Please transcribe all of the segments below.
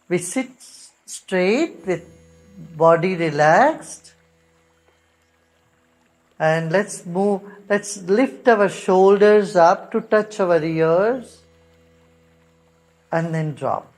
We sit straight with body relaxed, and let's lift our shoulders up to touch our ears and then drop.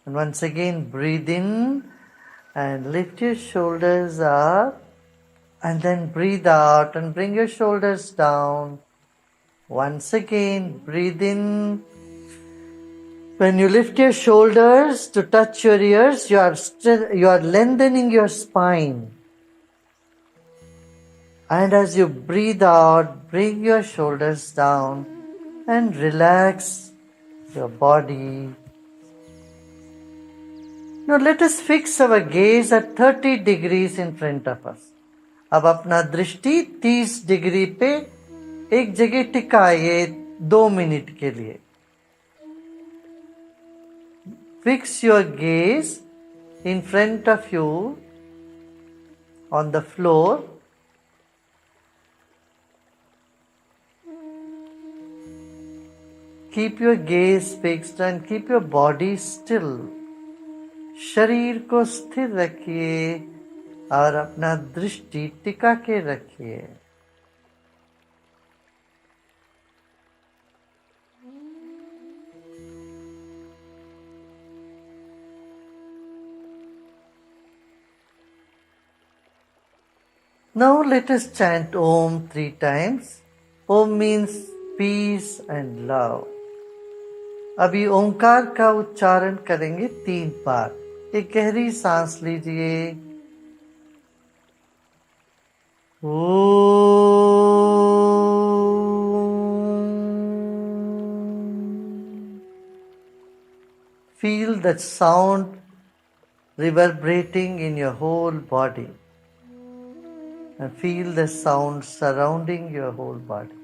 And once again, breathe in and lift your shoulders up, and then breathe out and bring your shoulders down. Once again, breathe in. When you lift your shoulders to touch your ears, you are lengthening your spine. And as you breathe out, bring your shoulders down and relax your body. Now let us fix our gaze at 30 degrees in front of us. अब अपना दृष्टि 30 degree पे एक जगह टिकाइए 2 minute के लिए. Fix your gaze in front of you on the floor. Keep your gaze fixed and keep your body still. शरीर को स्थिर रखिए और अपना दृष्टि टिका के रखिए. Now let us chant Om 3 times. Om means peace and love. अभी ओंकार का उच्चारण करेंगे 3 बार. एक गहरी सांस लीजिए. Feel that sound reverberating in your whole body. And feel the sound surrounding your whole body.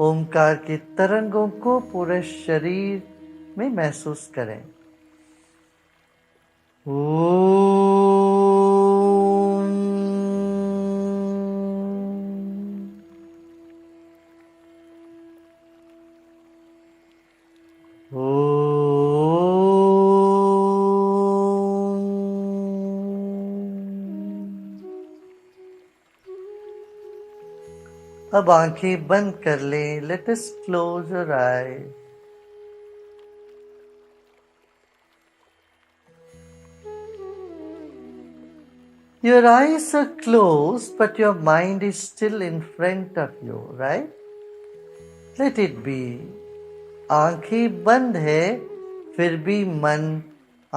Omkar की तरंगों को पूरे शरीर में महसूस करें. अब आंखें बंद कर लें. Let us close your eyes. Your eyes are closed, but your mind is still in front of you, right? Let it be. आंखें बंद है, फिर भी मन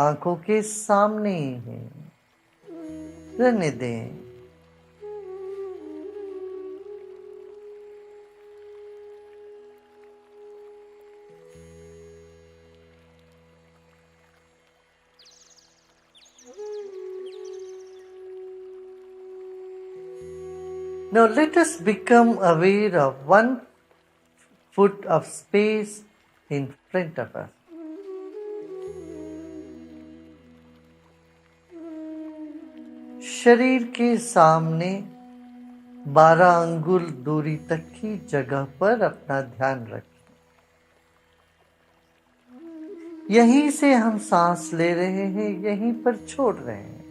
आंखों के सामने ही है. रहने दें. Now let us become aware of 1 foot of space in front of us. शरीर के सामने 12 अंगुल दूरी तक की जगह पर अपना ध्यान रखें. यहीं से हम सांस ले रहे हैं, यहीं पर छोड़ रहे हैं.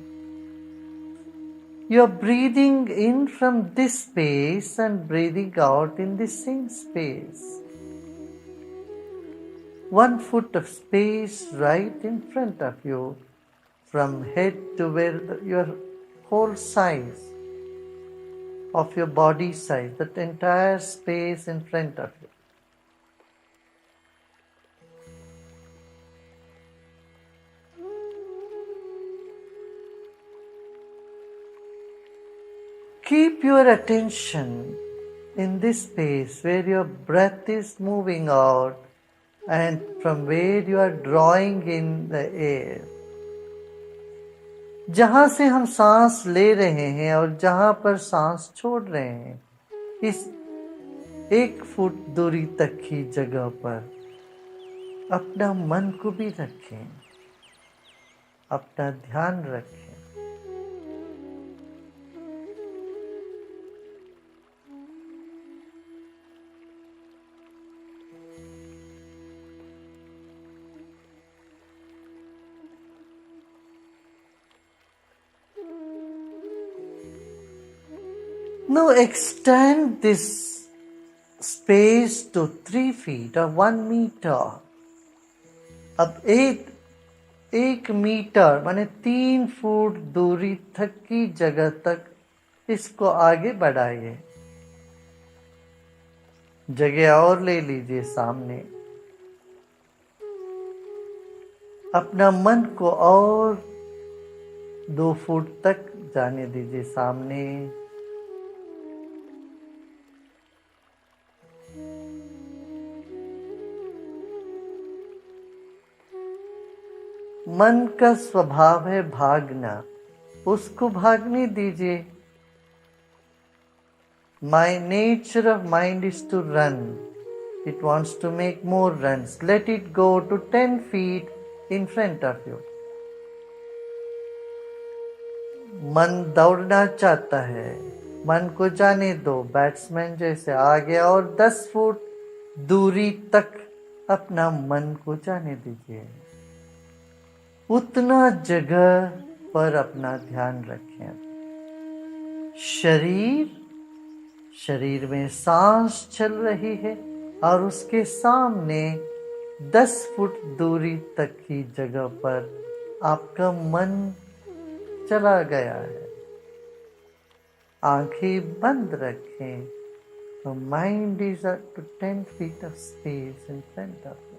You are breathing in from this space and breathing out in the same space. 1 foot of space right in front of you, from head to where your whole size of your body size, that entire space in front of you. Keep your attention in this space where your breath is moving out and from where you are drawing in the air. जहां से हम सांस ले रहे हैं और जहां पर सांस छोड़ रहे हैं, इस 1 फुट दूरी तक की जगह पर अपना मन को भी रखें, अपना ध्यान रखें. Now extend this space to 3 feet or 1 meter. अब 1 मीटर माने 3 फुट दूरी तक की जगह तक इसको आगे बढ़ाइए। जगह और ले लीजिए सामने। अपना मन को और 2 फुट तक जाने दीजिए सामने। मन का स्वभाव है भागना, उसको भागने दीजिए। My nature of mind is to run. It wants to make more runs. Let it go to 10 feet in front of you. मन दौड़ना चाहता है, मन को जाने दो, बैट्समैन जैसे आगे और 10 फुट दूरी तक अपना मन को जाने दीजिए। उतना जगह पर अपना ध्यान रखें। शरीर में सांस चल रही है और उसके सामने 10 फुट दूरी तक की जगह पर आपका मन चला गया है। आंखें बंद रखें। तो mind is up to 10 feet of space in front of you.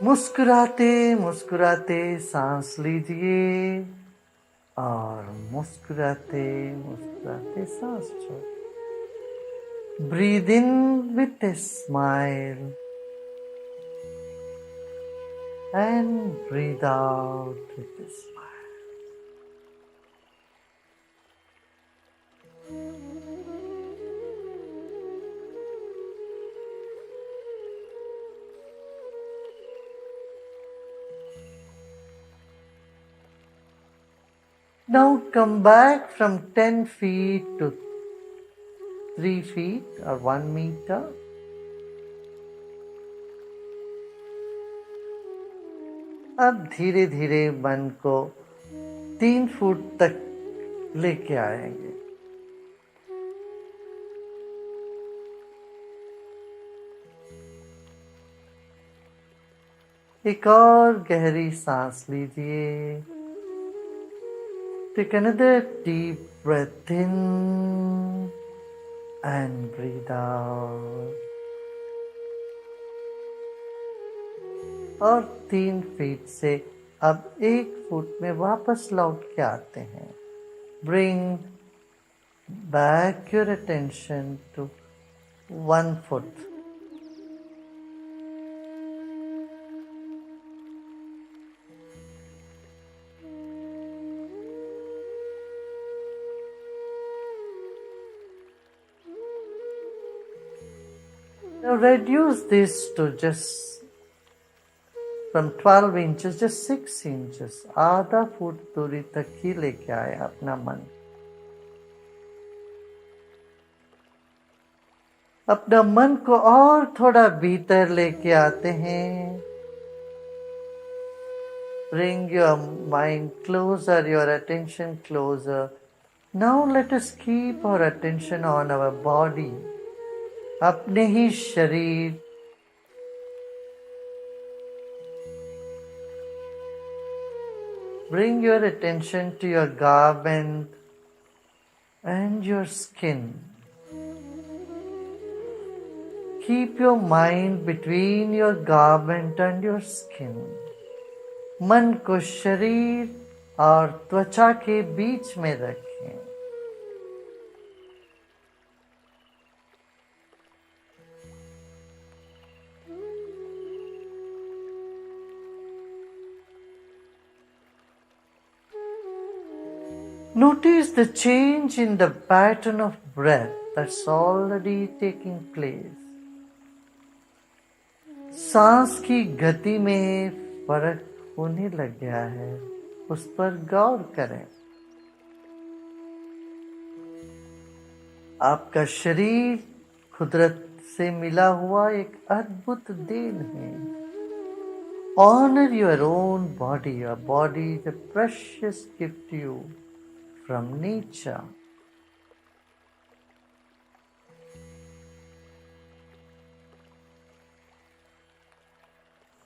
मुस्कुराते मुस्कुराते सांस लीजिए और मुस्कुराते मुस्कुराते सांस छोड़िए। Breathe in with a smile and breathe out with a smile. Now come back from 10 feet to 3 feet or 1 meter. अब धीरे धीरे मन को 3 फुट तक लेके आएंगे। एक और गहरी सांस लीजिए। Take another deep breath in and breathe out. और 3 फीट से अब 1 फुट में वापस लौट के आते हैं। Bring back your attention to 1 foot. Now reduce this to just from 12 inches, just 6 inches. आधा फुट दूरी तक ही लेके आए अपना मन। अपना मन को और थोड़ा भीतर लेके आते हैं। Bring your mind closer, your attention closer. Now let us keep our attention on our body. अपने ही शरीर। Bring your attention to your garment and your skin. Keep your mind between your garment and your skin. मन को शरीर और त्वचा के बीच में रखें। Notice the change in the pattern of breath that's already taking place. सांस की गति में फर्क होने लग गया है, उस पर गौर करें। आपका शरीर कुदरत से मिला हुआ एक अद्भुत देन है। Honor your own body. Your body is a precious gift to you from nature.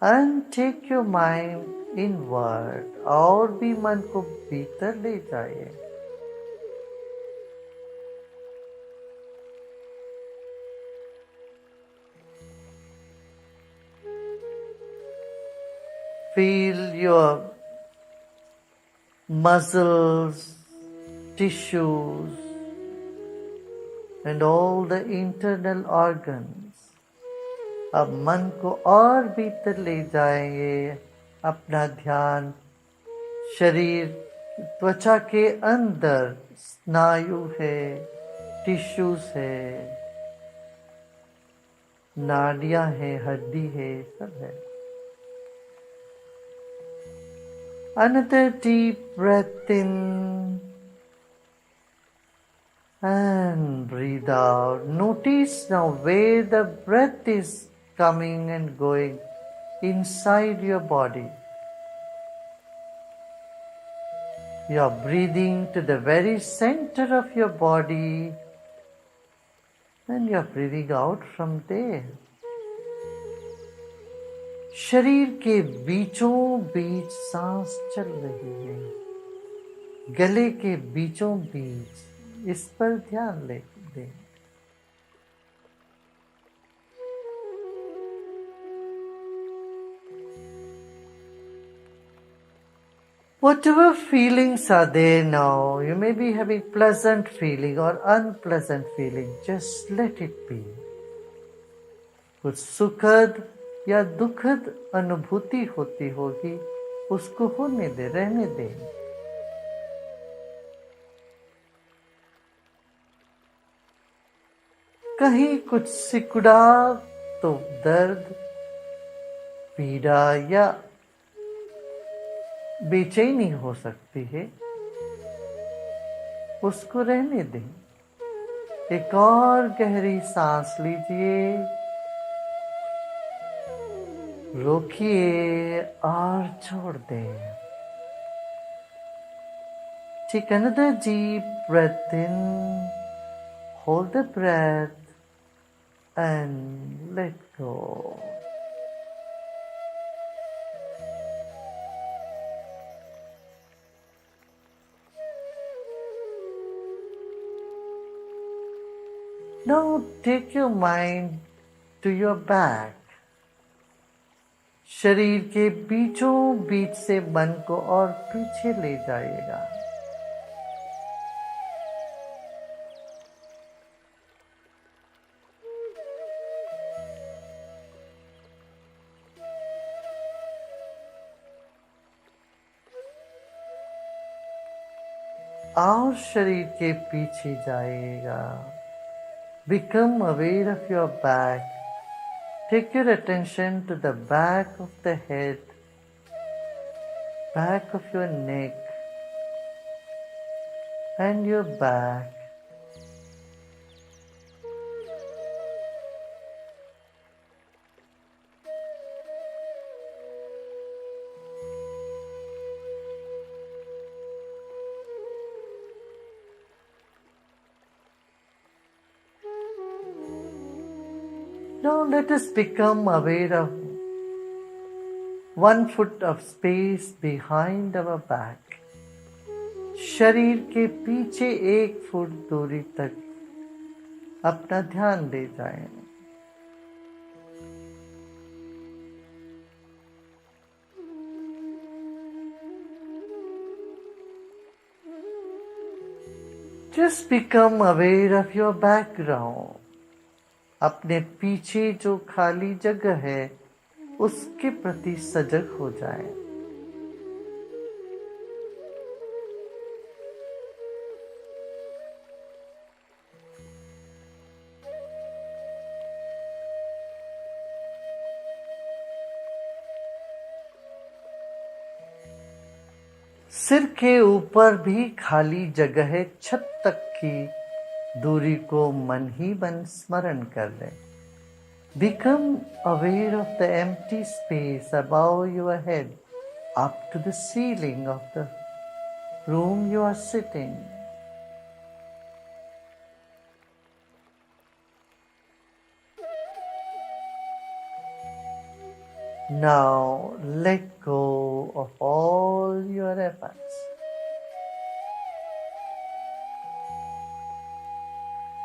And take your mind inward. और भी मन को भीतर ले जाइए. Feel your muscles, tissues, and all the internal organs. अब मन को और भीतर ले जाएंगे. अपना ध्यान शरीर त्वचा के अंदर स्नायु है, टिश्यूज है, नाड़ियां है, हड्डी है, सब है. Another deep breath in and breathe out. Notice now where the breath is coming and going inside your body. You are breathing to the very center of your body and you are breathing out from there. शरीर के बीचों बीच सांस चल रही है. गले के बीचों बीच, इस पर ध्यान दें. Whatever feelings are there now, you may be having pleasant feeling or unpleasant feeling, just let it be. कुछ सुखद या दुखद अनुभूति होती होगी, उसको होने दे, रहने दे. कहीं कुछ सिकुड़ा तो दर्द, पीड़ा या बेचैनी हो सकती है, उसको रहने दें. एक और गहरी सांस लीजिए, रोकिए और छोड़ दें. Take another deep breath in, hold the breath and let go. Now take your mind to your back. शरीर के बीचों बीच से मन को और पीछे ले जाइएगा. और शरीर के पीछे जाइएगा. Become aware of your back. Take your attention to the back of the head, back of your neck, and your back. Now let us become aware of 1 foot of space behind our back. शरीर के पीछे 1 foot दूरी तक अपना ध्यान ले जाएं. Just become aware of your background. अपने पीछे जो खाली जगह है, उसके प्रति सजग हो जाएं. सिर के ऊपर भी खाली जगह है, छत तक की दूरी को मन ही मन स्मरण कर लें. Become aware of the empty space above your head, up to the ceiling of the room you are sitting. Now let go of all your efforts.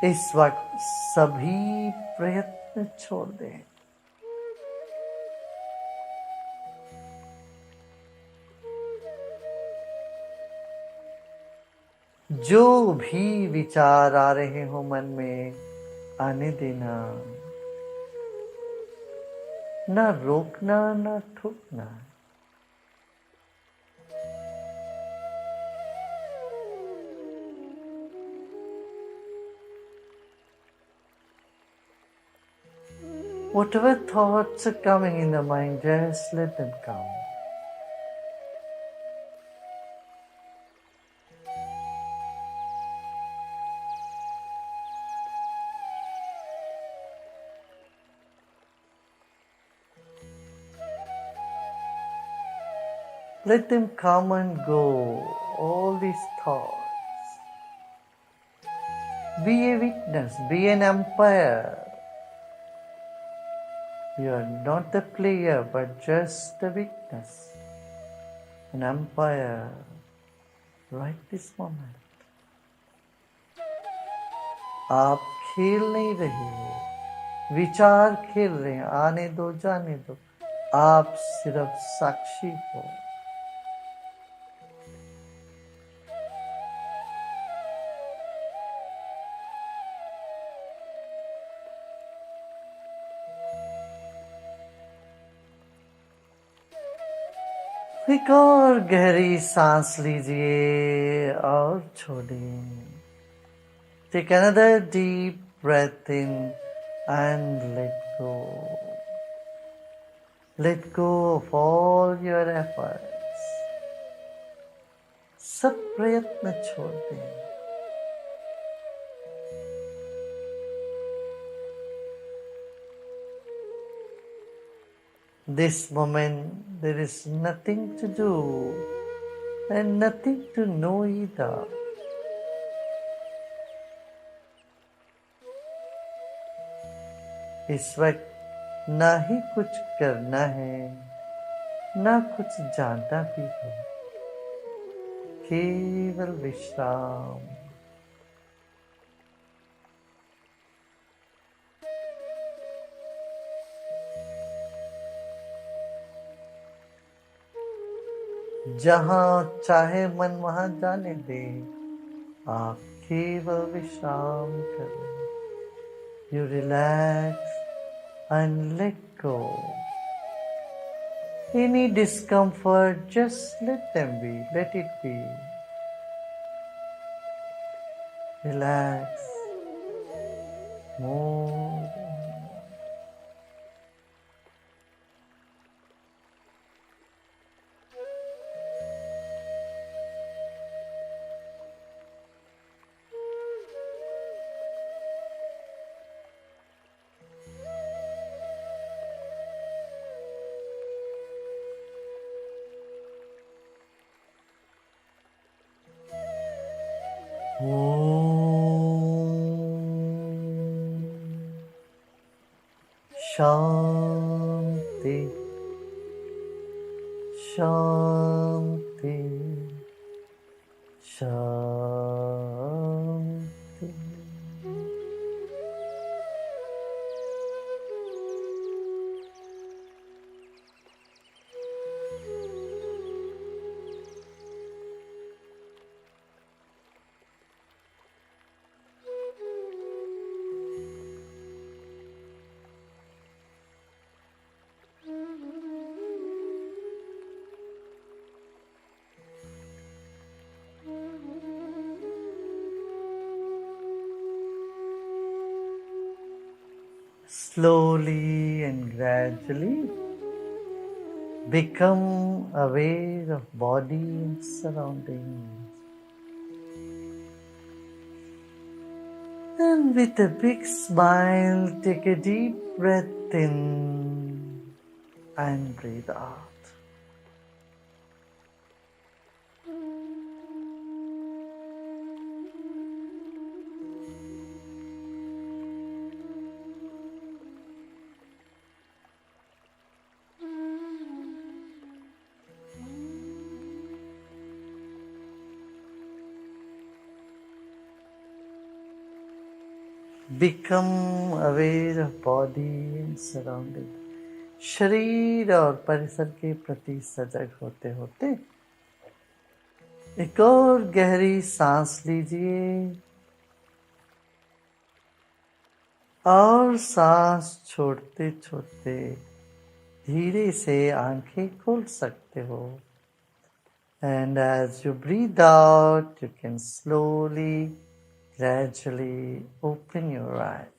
इस वक्त सभी प्रयत्न छोड़ दें. जो भी विचार आ रहे हो मन में आने देना, ना रोकना ना ठोकना. Whatever thoughts are coming in the mind, just let them come. Let them come and go, all these thoughts. Be a witness, be an umpire. You are not the player, but just a witness, an umpire, right this moment. आप खेल नहीं रहे हो, विचार खेल रहे हैं, आने दो जाने दो, आप सिर्फ साक्षी हो. एक और गहरी सांस लीजिए और छोड़िए. Take another deep breath in and let go. Let go of all your efforts. सब प्रयत्न छोड़ दें. This moment there is nothing to do and nothing to know either. इस वक्त ना ही कुछ करना है, ना कुछ जानना भी है, केवल विश्राम. जहां चाहे मन वहां जाने दे, आप केवल विश्राम करें. You relax and let go. Any discomfort, just let them be, let it be. Relax, move. Shanti Shanti Shanti. Slowly and gradually become aware of body and surroundings. And with a big smile, take a deep breath in and breathe out. Become aware of body and surrounding. शरीर और परिसर के प्रति सजग होते होते एक और गहरी सांस लीजिए और सांस छोड़ते छोड़ते धीरे से आंखें खोल सकते हो. And as you breathe out, you can slowly, gradually open your eyes.